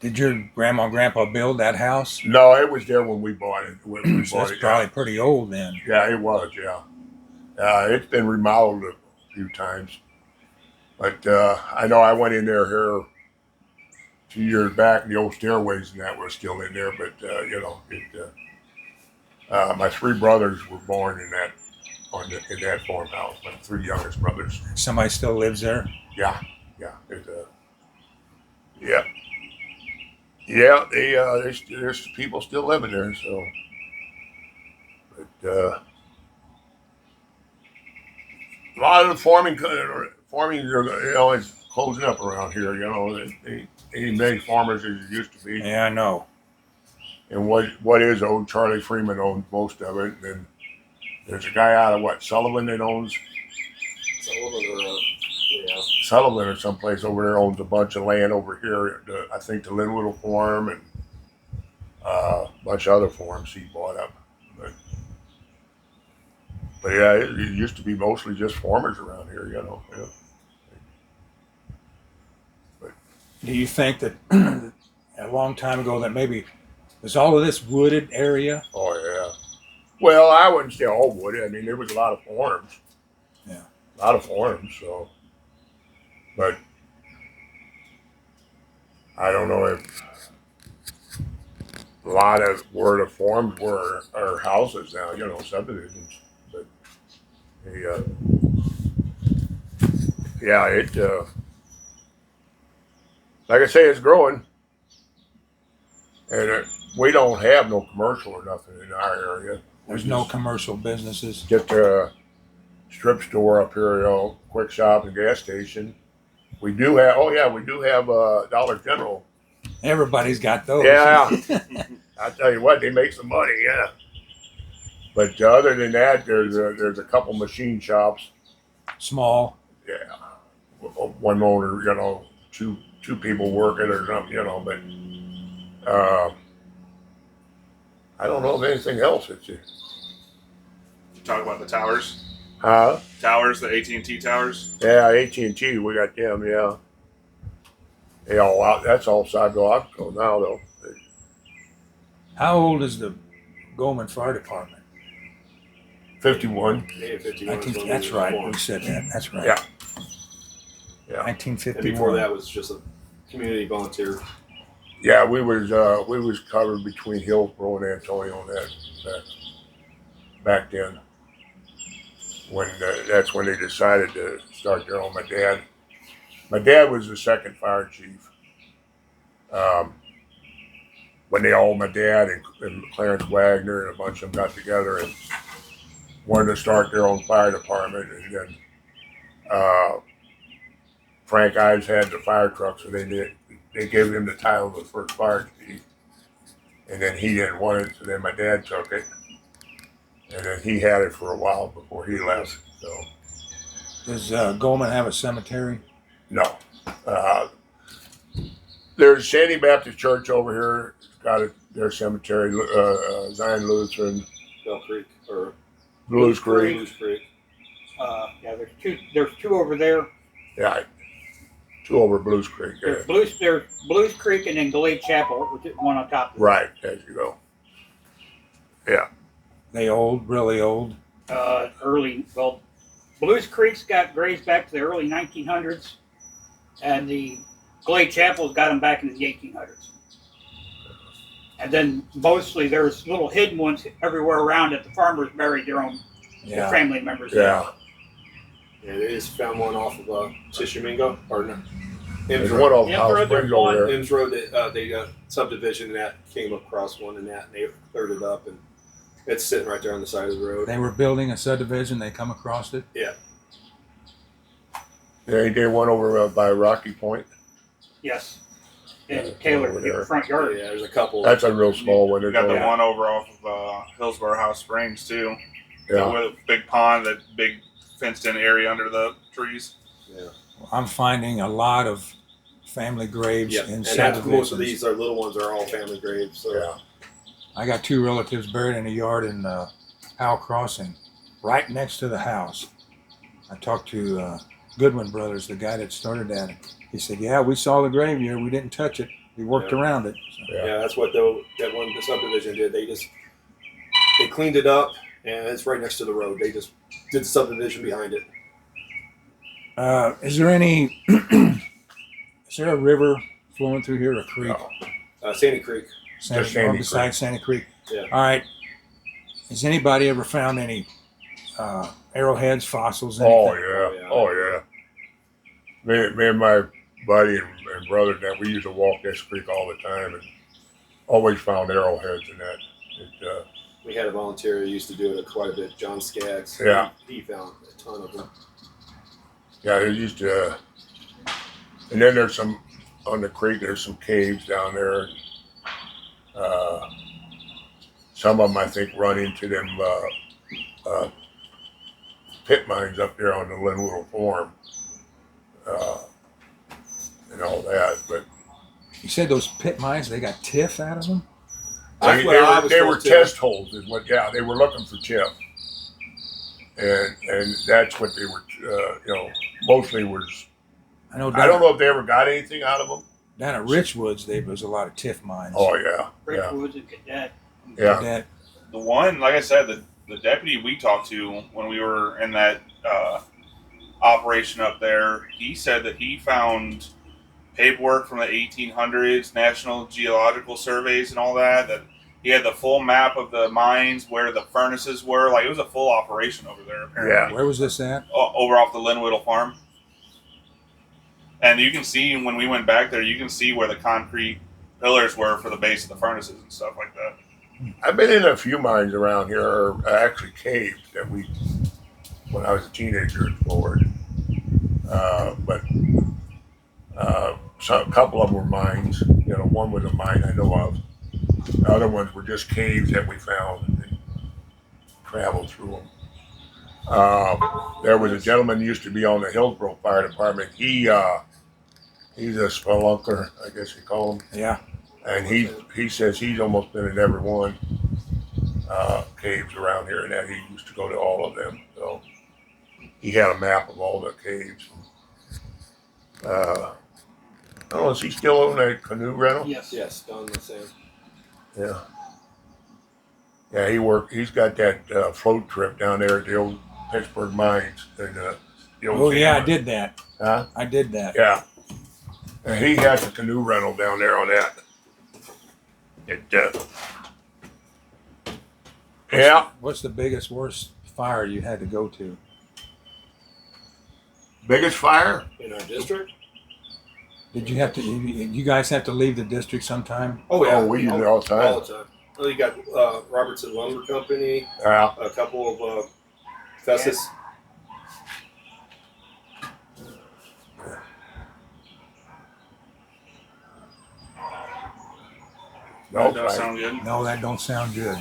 Speaker 6: Did your grandma and grandpa build that house?
Speaker 1: no, it was there when we bought it. When we
Speaker 6: So
Speaker 1: bought
Speaker 6: that's
Speaker 1: it,
Speaker 6: probably pretty old then.
Speaker 1: yeah, it was, yeah. It's been remodeled a few times, but I know I went in there here a few years back, and the old stairways and that was still in there. But you know, my 3 brothers were born in that farmhouse. My 3 youngest brothers.
Speaker 6: Somebody still lives there.
Speaker 1: Yeah. Yeah. Yeah, there's people still living there. So, but a lot of the farming, you know, is closing up around here. You know, there ain't many farmers as there used to be.
Speaker 6: Yeah, I know.
Speaker 1: And what is owned? Charlie Freeman owns most of it. And then there's a guy out of Sullivan that owns Sullivan or someplace over there owns a bunch of land over here. I think the Linwood Farm and a bunch of other farms he bought up. But yeah, it used to be mostly just farmers around here, you know. Yeah.
Speaker 6: Do you think that a long time ago that maybe was all of this wooded area?
Speaker 1: Oh yeah. Well, I wouldn't say all wooded. I mean, there was a lot of farms.
Speaker 6: Yeah.
Speaker 1: A lot of farms. So, but I don't know if a lot of where the farms were are houses now. You know, subdivisions. But yeah, it. Like I say, it's growing, and we don't have no commercial or nothing in our area.
Speaker 6: There's no commercial businesses.
Speaker 1: Just a strip store up here, you know, quick shop and gas station. We do have, Dollar General.
Speaker 6: Everybody's got those.
Speaker 1: Yeah, I tell you what, they make some money, yeah. But other than that, there's a couple machine shops.
Speaker 6: Small.
Speaker 1: Yeah, one owner, you know, two people working or something, you know. But I don't know of anything else.
Speaker 3: You talk about the towers.
Speaker 1: Towers,
Speaker 3: the AT&T towers.
Speaker 1: Yeah, AT&T, we got them. Yeah, they all out. That's all psychological now, though.
Speaker 6: How old is the Goldman Fire Department?
Speaker 1: 51.
Speaker 7: Yeah, 51 is when
Speaker 6: That's
Speaker 7: we were
Speaker 6: right.
Speaker 7: born.
Speaker 6: We said that. That's right.
Speaker 1: Yeah. Yeah.
Speaker 6: 1951.
Speaker 7: And before that was just a community volunteer.
Speaker 1: Yeah, we was covered between Hillsborough and Antonio on that back then. When that's when they decided to start their own. My dad was the second fire chief. When my dad and Clarence Wagner and a bunch of them got together and wanted to start their own fire department, and then Frank Ives had the fire truck, so they gave him the title of the first fire chief, and then he didn't want it, so then my dad took it, and then he had it for a while before he left. So,
Speaker 6: Does Goldman have a cemetery?
Speaker 1: no, there's Sandy Baptist Church over here. It's got their cemetery. Zion Lutheran,
Speaker 7: Bell Creek or
Speaker 1: Blues Creek.
Speaker 7: Blues Creek.
Speaker 5: Yeah, there's two over there.
Speaker 1: Yeah, two over Blues Creek. Yeah.
Speaker 5: There's Blues Creek and then Glade Chapel, which is one on top of it.
Speaker 1: Right, as you go. Yeah.
Speaker 6: They old, really old.
Speaker 5: Blues Creek's got graves back to the early 1900s, and the Glade Chapel's got them back into the 1800s. And then mostly there's little hidden ones everywhere around that the farmers buried their family members.
Speaker 1: Yeah.
Speaker 7: Yeah, they just found one off of Tishomingo, or no,
Speaker 1: There's one off
Speaker 5: Yeah,
Speaker 1: House
Speaker 5: there's
Speaker 1: Springs
Speaker 5: one.
Speaker 1: over there.
Speaker 7: Imms Road. They subdivision that came across one and they cleared it up, and it's sitting right there on the side of the road.
Speaker 6: They were building a subdivision. They come across it.
Speaker 7: Yeah.
Speaker 1: Yeah, ain't there one over by Rocky Point?
Speaker 5: Yes.
Speaker 1: Yeah,
Speaker 5: And Taylor
Speaker 1: over
Speaker 5: in the
Speaker 1: there.
Speaker 5: front yard.
Speaker 7: Yeah, there's a couple.
Speaker 1: That's a real small one.
Speaker 3: We
Speaker 1: There's
Speaker 3: got the
Speaker 1: only-
Speaker 3: one over off of Hillsborough House Springs too.
Speaker 1: Yeah.
Speaker 3: With a big pond, that big fenced-in area under the trees.
Speaker 7: Yeah.
Speaker 6: I'm finding a lot of family graves
Speaker 7: Yeah,
Speaker 6: in
Speaker 7: and that's, most of
Speaker 6: subdivisions.
Speaker 7: these are little ones are all family graves. So
Speaker 1: Yeah.
Speaker 6: I got two relatives buried in a yard in Powell Crossing, right next to the house. I talked to Goodwin Brothers, the guy that started that. He said, "Yeah, we saw the grave here. We didn't touch it. We worked around it." So,
Speaker 7: yeah, that's what the subdivision did. They cleaned it up, and it's right next to the road. They just did the subdivision behind it.
Speaker 6: is there any? Is there a river flowing through here, a creek?
Speaker 7: Sandy Creek.
Speaker 1: Just Sandy
Speaker 6: Besides Sandy Creek.
Speaker 7: Yeah.
Speaker 6: All right. Has anybody ever found any arrowheads, fossils?
Speaker 1: Oh
Speaker 6: Anything?
Speaker 1: yeah. Oh yeah. Me and my buddy and brother, that we used to walk this creek all the time, and always found arrowheads in that.
Speaker 7: We had a volunteer who used to do it quite a bit, John Skaggs.
Speaker 1: Yeah.
Speaker 7: He found a ton of them.
Speaker 1: Yeah, they used to. And then there's some on the creek. There's some caves down there. some of them I think run into them pit mines up there on the Linwood Farm, and all that. But
Speaker 6: You said those pit mines, they got tiff out of them?
Speaker 7: That's what I was
Speaker 1: they were
Speaker 7: told, too.
Speaker 1: test holes, is what. Yeah, they were looking for tip, and that's what they were. Mostly was.
Speaker 6: I know.
Speaker 1: I don't know if they ever got anything out of them.
Speaker 6: Down at Richwoods, there was a lot of tiff mines.
Speaker 1: Oh yeah,
Speaker 5: Rick
Speaker 1: yeah,
Speaker 5: Woods and Cadet.
Speaker 1: yeah.
Speaker 6: That,
Speaker 3: The one, like I said, the deputy we talked to when we were in that operation up there, he said that he found paperwork from the 1800s, National Geological Surveys, and all that. That he had the full map of the mines where the furnaces were. Like, it was a full operation over there. Apparently,
Speaker 6: where was this at?
Speaker 3: over off the Linwood Farm. And you can see when we went back there, you can see where the concrete pillars were for the base of the furnaces and stuff like that.
Speaker 1: I've been in a few mines around here, or actually caves that when I was a teenager, explored. But a couple of them were mines. One was a mine I know of. The other ones were just caves that we found and traveled through them. There was a gentleman who used to be on the Hillsborough Fire Department. He's a spelunker, I guess you call him.
Speaker 6: Yeah.
Speaker 1: And he says he's almost been in every one caves around here, and that he used to go to all of them. So he had a map of all the caves. I don't know, is he still on that canoe rental?
Speaker 5: Yes.
Speaker 7: Yes, Don the same.
Speaker 1: Yeah. Yeah, he's got that float trip down there at the old Pittsburgh mines. And, the old
Speaker 6: Oh, yeah, I
Speaker 1: camera.
Speaker 6: did that.
Speaker 1: Huh?
Speaker 6: I did that.
Speaker 1: Yeah. And he has a canoe rental down there on that. Yeah.
Speaker 6: What's the biggest, worst fire you had to go to?
Speaker 1: Biggest fire?
Speaker 7: In our district?
Speaker 6: Did you have to? You guys have to leave the district sometime?
Speaker 7: Oh, yeah.
Speaker 1: Oh, we use it all the time.
Speaker 7: All the time. Well, you got Robertson Lumber Company,
Speaker 1: Yeah.
Speaker 7: a couple of Festus.
Speaker 1: No,
Speaker 3: That does sound good.
Speaker 6: No, that don't sound good.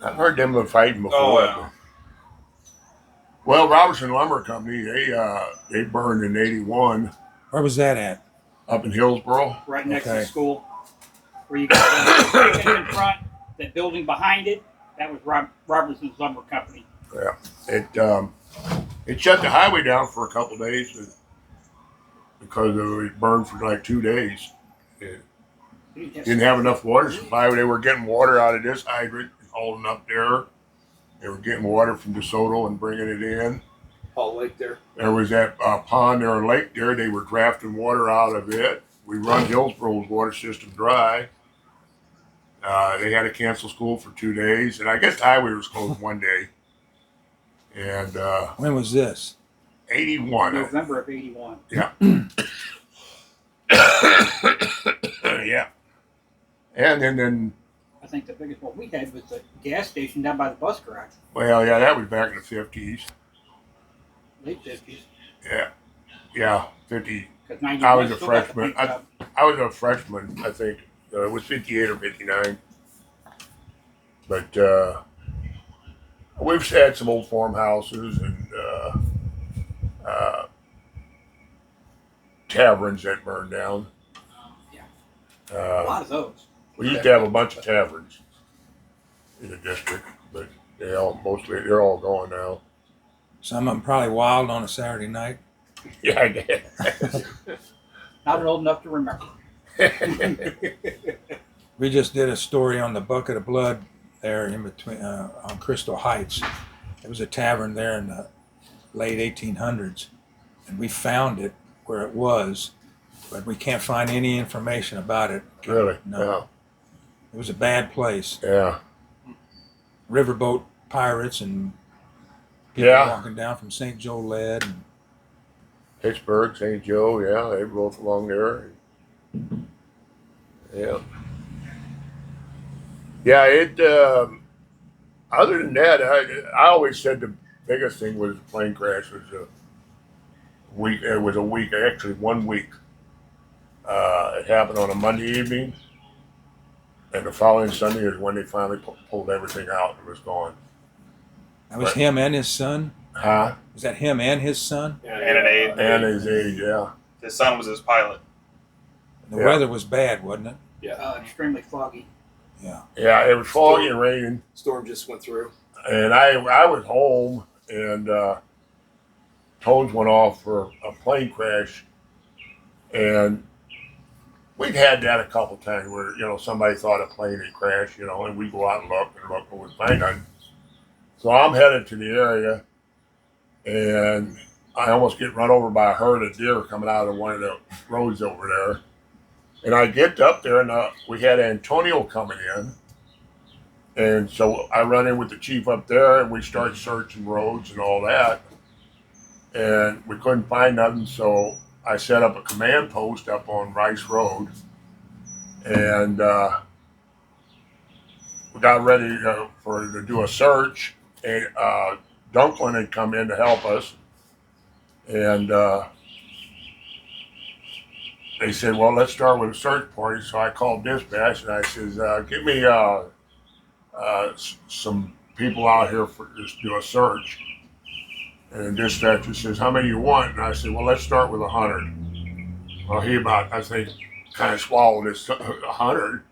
Speaker 1: I've heard them fighting before.
Speaker 3: Oh, yeah.
Speaker 1: Well, Robertson Lumber Company, they burned in '81
Speaker 6: Where was that at?
Speaker 1: up in Hillsborough.
Speaker 5: Right next to
Speaker 6: Okay.
Speaker 5: the school. Where you got the station in front, that building behind it, that was Robertson's Lumber Company.
Speaker 1: Yeah, it shut the highway down for a couple days because it was burned for like 2 days. It didn't have enough water supply. They were getting water out of this hydrant and holding up there. They were getting water from DeSoto and bringing it in.
Speaker 7: Hall Lake there.
Speaker 1: There was that pond or lake there. They were drafting water out of it. We run Hillsborough's water system dry. They had to cancel school for 2 days, and I guess the highway was closed one day. And
Speaker 6: When was this?
Speaker 1: 81.
Speaker 5: November of '81.
Speaker 1: Yeah. Yeah. And then,
Speaker 5: I think the biggest one we had was the gas station down by the bus garage,
Speaker 1: well, yeah, that was back in the 50s.
Speaker 5: late '50s.
Speaker 1: Yeah. Yeah, 50.
Speaker 5: Because '91
Speaker 1: I was a
Speaker 5: still got the
Speaker 1: freshman.
Speaker 5: paint job.
Speaker 1: I was a freshman, I think. It was 58 or 59. But we've had some old farmhouses and taverns that burned down.
Speaker 5: A lot of those.
Speaker 1: We used to have a bunch of taverns in the district, but they're all gone now.
Speaker 6: Some of them probably wild on a Saturday night.
Speaker 1: Yeah, I guess.
Speaker 5: Not old enough to remember.
Speaker 6: We just did a story on the Bucket of Blood there in between on Crystal Heights. It was a tavern there in the late 1800s, and we found it where it was, but we can't find any information about it.
Speaker 1: Really?
Speaker 6: No. It was a bad place.
Speaker 1: Yeah.
Speaker 6: Riverboat pirates and people
Speaker 1: Yeah.
Speaker 6: walking down from St. Joe Lead. And
Speaker 1: Pittsburgh, St. Joe, yeah, they both along there. Yeah. Yeah, other than that, I always said the biggest thing was the plane crash was a week. It was a week, actually 1 week. It happened on a Monday evening, And the following Sunday is when they finally pulled everything out and was gone.
Speaker 6: That was him and his son?
Speaker 1: Huh?
Speaker 6: Was that him and his son?
Speaker 3: And an aide.
Speaker 1: And his age, yeah.
Speaker 3: His son was his pilot.
Speaker 6: The
Speaker 1: Yeah.
Speaker 6: weather was bad, wasn't it?
Speaker 7: Yeah.
Speaker 5: Extremely foggy.
Speaker 6: Yeah.
Speaker 1: Yeah, it was foggy and raining.
Speaker 7: Storm just went through.
Speaker 1: And I was home, and tones went off for a plane crash. And we'd had that a couple times where, somebody thought a plane had crashed, and we go out and look, and we find none. So I'm headed to the area, and I almost get run over by a herd of deer coming out of one of the roads over there. And I get up there, and we had Antonio coming in. And so I run in with the chief up there, and we start searching roads and all that. And we couldn't find nothing, so I set up a command post up on Rice Road. And we got ready to do a search. And Dunklin had come in to help us. And they said, well, let's start with a search party. So I called dispatch, and I says, give me some people out here for just do a search. And the dispatcher says, how many you want? And I said, well, let's start with 100. Well, he I think, kind of swallowed his 100.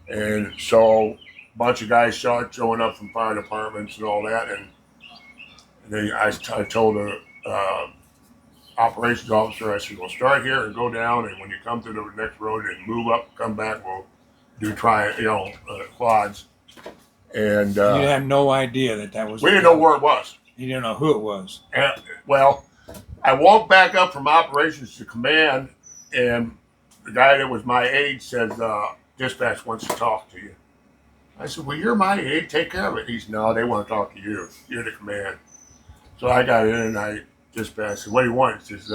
Speaker 1: And so a bunch of guys showing up from fire departments and all that. And I told the operations officer, I said, well, start here and go down. And when you come to the next road and move up, come back, we'll do quads. And
Speaker 6: You had no idea that was.
Speaker 1: we didn't know where it was.
Speaker 6: You didn't know who it was.
Speaker 1: And, well, I walked back up from operations to command, and the guy that was my aide said, dispatch wants to talk to you. I said, well, you're my aide, take care of it. He said, no, they want to talk to you. You're the command. So I got in, and I dispatched, said, what do you want? He says,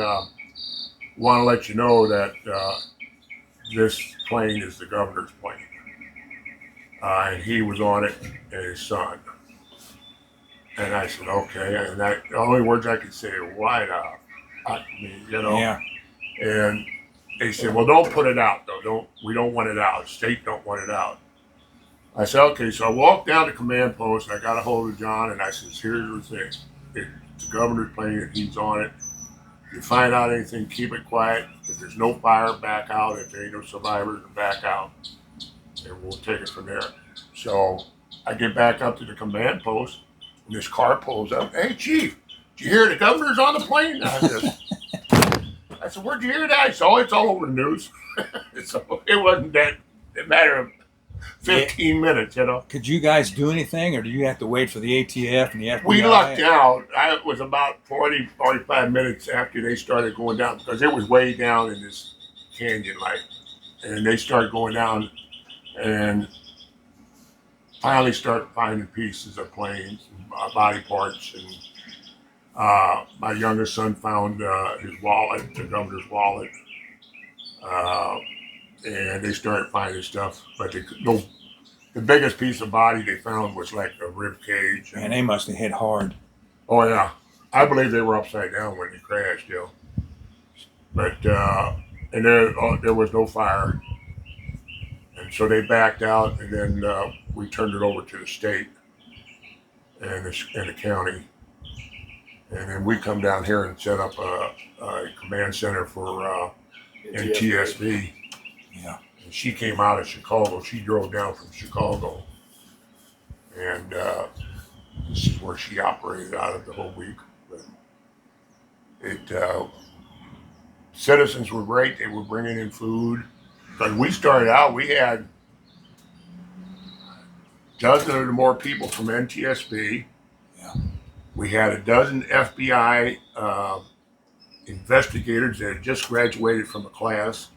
Speaker 1: want to let you know that this plane is the governor's plane. And he was on it, and his son. And I said, okay. And the only words I could say are, why not?
Speaker 6: Yeah.
Speaker 1: And they said, well, don't put it out, though. We don't want it out. State don't want it out. I said, okay. So I walked down to command post, and I got a hold of John, and I said, here's the thing. It's the governor's plane, and he's on it. If you find out anything, keep it quiet. If there's no fire, back out. If there ain't no survivors, back out. And we'll take it from there. So I get back up to the command post, and this car pulls up. Hey, Chief, did you hear the governor's on the plane? I said, where'd you hear that? I said, oh, it's all over the news. So it wasn't that a matter of 15 minutes,
Speaker 6: Could you guys do anything, or do you have to wait for the ATF and the FBI?
Speaker 1: We lucked out. It was about 45 minutes after they started going down, because it was way down in this canyon, and they started going down, and finally start finding pieces of planes, and body parts, and my youngest son found his wallet, the governor's wallet, and they started finding stuff. But the biggest piece of body they found was like a rib cage.
Speaker 6: Man, they must have hit hard.
Speaker 1: Oh yeah, I believe they were upside down when they crashed, But and there was no fire. And so they backed out, and then we turned it over to the state and the county. And then we come down here and set up a command center for NTSB.
Speaker 6: Yeah.
Speaker 1: And she came out of Chicago. She drove down from Chicago. And this is where she operated out of the whole week. But citizens were great. They were bringing in food. Because we started out, we had a dozen or more people from NTSB.
Speaker 6: Yeah.
Speaker 1: We had a dozen FBI investigators that had just graduated from a class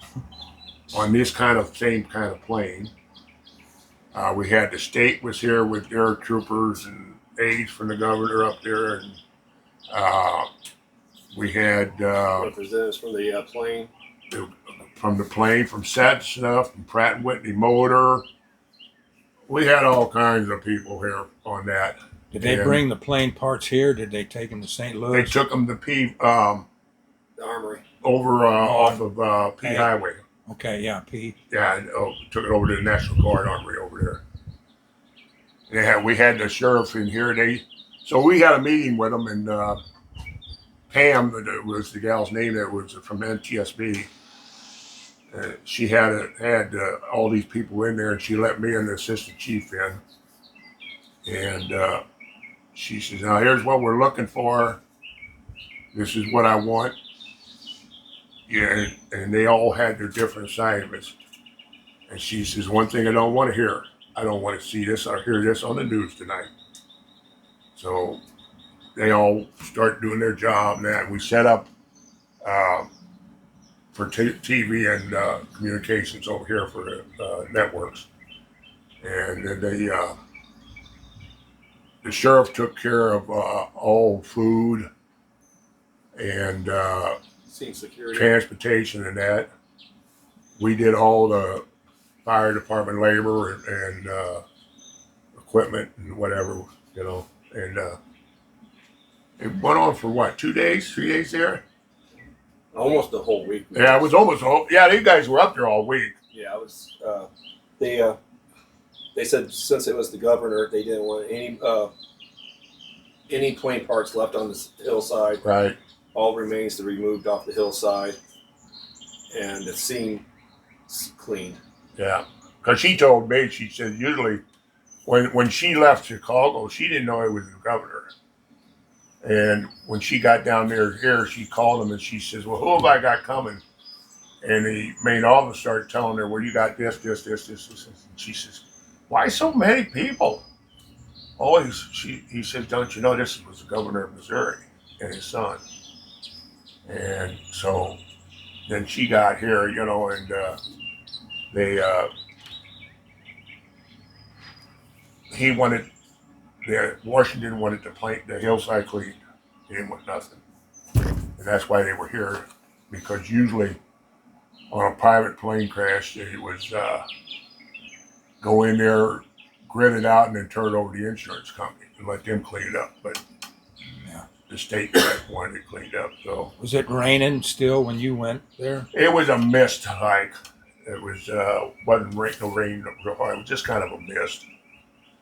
Speaker 1: on this same kind of plane. We had the state was here with their troopers and aides from the governor up there, and we had
Speaker 7: Representatives from the plane.
Speaker 1: from the plane, from SAT stuff, from Pratt and Whitney Motor. We had all kinds of people here on that.
Speaker 6: Did they bring the plane parts here? Did they take them to St.
Speaker 1: They
Speaker 6: Louis?
Speaker 1: took them to
Speaker 7: The armory.
Speaker 1: over off of P Highway.
Speaker 6: Okay, yeah, P.
Speaker 1: Yeah, and, took it over to the National Guard Armory over there. We had the sheriff in here. So we had a meeting with them, and Pam, that was the gal's name, that was from NTSB. She had all these people in there, and she let me and the assistant chief in. And she says, "Now here's what we're looking for. This is what I want." Yeah, and they all had their different assignments. And she says, "One thing I don't want to hear. I don't want to see this or hear this on the news tonight." So they all start doing their job, and that we set up for TV and communications over here for the networks. And then the sheriff took care of all food and
Speaker 7: Scene security.
Speaker 1: transportation and that. We did all the fire department labor and equipment and whatever, and it went on for what, 2 days, 3 days there?
Speaker 7: Almost the whole week.
Speaker 1: Yeah, it was almost all. Yeah, these guys were up there all week.
Speaker 7: Yeah, it was. They said since it was the governor, they didn't want any plane parts left on the hillside.
Speaker 1: Right.
Speaker 7: All remains to be removed off the hillside, and the scene cleaned.
Speaker 1: Yeah, because she told me, she said usually when she left Chicago, she didn't know it was the governor. And when she got down there here, she called him and she says, "Well, who have I got coming?" And the main officer started telling her, "Well, you got this. And she says, "Why so many people?" Oh, he said, "Don't you know this was the governor of Missouri and his son?" And so then she got here, and Washington wanted the hillside cleaned. He didn't want nothing. And that's why they were here, because usually on a private plane crash, they was go in there, grit it out, and then turn it over to the insurance company and let them clean it up. But
Speaker 6: Yeah.
Speaker 1: the state wanted it cleaned up. So
Speaker 6: Was it raining still when you went there?
Speaker 1: it was a mist hike. It was wasn't no rain real hard. It was just kind of a mist.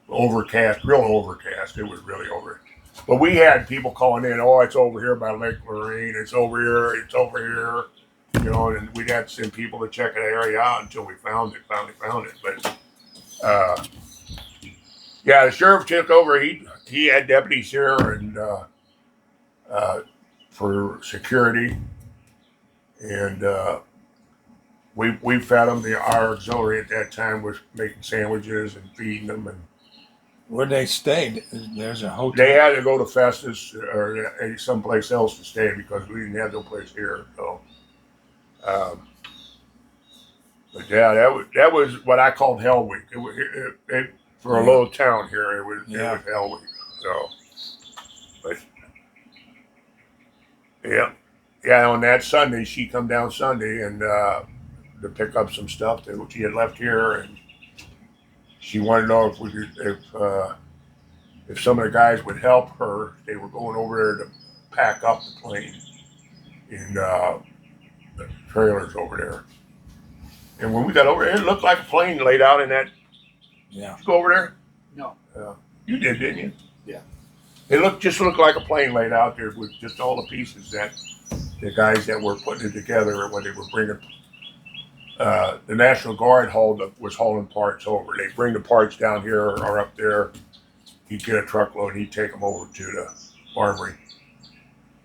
Speaker 1: Overcast, real overcast. It was really over. But we had people calling in, "Oh, it's over here by Lake Lorraine. It's over here. And we'd have to send people to check the area out until we finally found it. But yeah, the sheriff took over. He had deputies here and for security, and we fed them. Our auxiliary at that time was making sandwiches and feeding them, and
Speaker 6: Where they stayed? There's a hotel.
Speaker 1: they had to go to Festus or someplace else to stay because we didn't have no place here. So, but yeah, that was what I called Hell Week. It for a little town here. It was Hell Week. So, but yeah. On that Sunday, she come down Sunday and to pick up some stuff that she had left here, and she wanted to know if we could, if some of the guys would help her. They were going over there to pack up the plane in the trailers over there. And when we got over there, it looked like a plane laid out in that.
Speaker 6: Yeah.
Speaker 1: Did you go over there?
Speaker 5: No.
Speaker 1: You did, didn't you?
Speaker 7: Yeah.
Speaker 1: It just looked like a plane laid out there with just all the pieces that the guys that were putting it together when they were bringing. The National Guard was hauling parts over. They bring the parts down here or up there. He'd get a truckload and he'd take them over to the armory.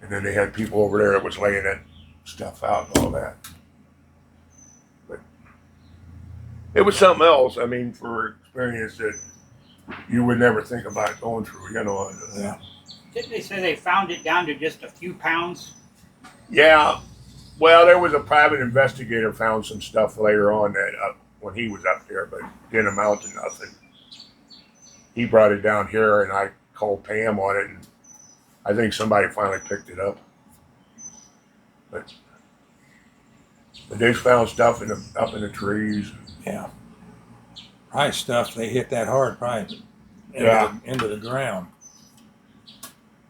Speaker 1: And then they had people over there that was laying that stuff out and all that. But it was something else. I mean, for experience that you would never think about going through,
Speaker 6: Yeah.
Speaker 5: Didn't they say they found it down to just a few pounds?
Speaker 1: Yeah. Well, there was a private investigator found some stuff later on that when he was up there, but didn't amount to nothing. He brought it down here, and I called Pam on it, and I think somebody finally picked it up. But they found stuff up in the trees.
Speaker 6: Yeah. Probably stuff they hit that hard, probably into the ground.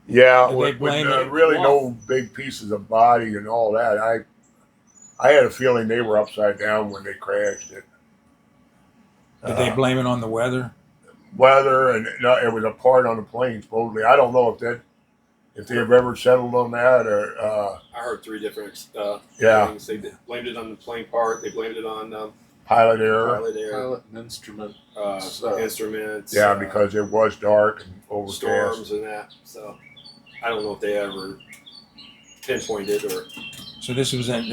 Speaker 1: Yeah,
Speaker 6: Did they
Speaker 1: with
Speaker 6: blame it?
Speaker 1: really no big pieces of body and all that. I had a feeling they were upside down when they crashed it.
Speaker 6: Did they blame it on the weather?
Speaker 1: Weather and no, it was a part on the plane supposedly. I don't know if they have ever settled on that or
Speaker 7: I heard three different
Speaker 1: Yeah.
Speaker 7: things. They blamed it on the plane part. They blamed it on
Speaker 1: pilot error.
Speaker 7: pilot error,
Speaker 4: Pilot and instrument.
Speaker 7: instruments,
Speaker 1: Yeah, because it was dark and overcast.
Speaker 7: storms and that. So I don't know if they ever pinpointed or.
Speaker 6: So this was at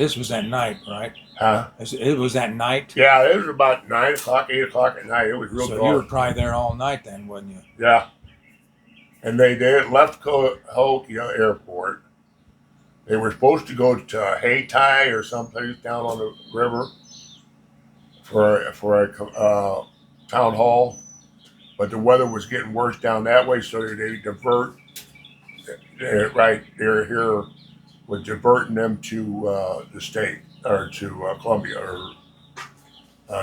Speaker 6: night, right?
Speaker 1: Huh?
Speaker 6: It was at night.
Speaker 1: Yeah, it was about 9 o'clock, 8 o'clock at night. It was real
Speaker 6: So
Speaker 1: dark.
Speaker 6: you were probably there all night then, wasn't you?
Speaker 1: Yeah. And they left Cahokia Airport. They were supposed to go to Hayti or someplace down on the river for a town hall, but the weather was getting worse down that way, so they divert. Right there, here was diverting them to the state or to Columbia or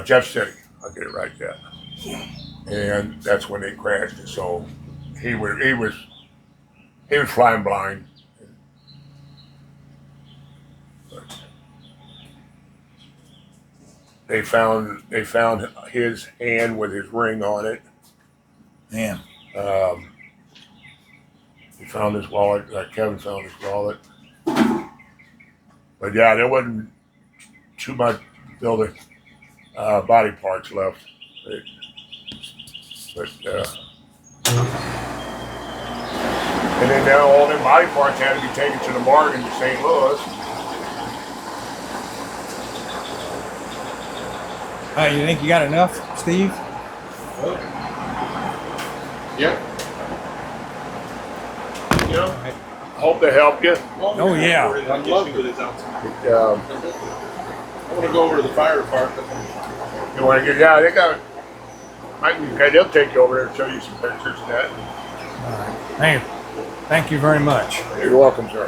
Speaker 1: Jefferson City. I'll get it right there. And that's when they crashed it. So he was flying blind. But they found his hand with his ring on it.
Speaker 6: Man.
Speaker 1: He found his wallet. Kevin found his wallet. But yeah, there wasn't too much building body parts left. And then now all them body parts had to be taken to the morgue in St. Louis.
Speaker 6: You think you got enough, Steve?
Speaker 4: Yep.
Speaker 1: You know, hope to help you.
Speaker 6: Oh, yeah.
Speaker 4: I'd love to. I want to go over to the fire department.
Speaker 1: You want to get? They got. They'll take you over there and show you some pictures of that.
Speaker 6: All right. Thank you very much.
Speaker 1: You're welcome, sir.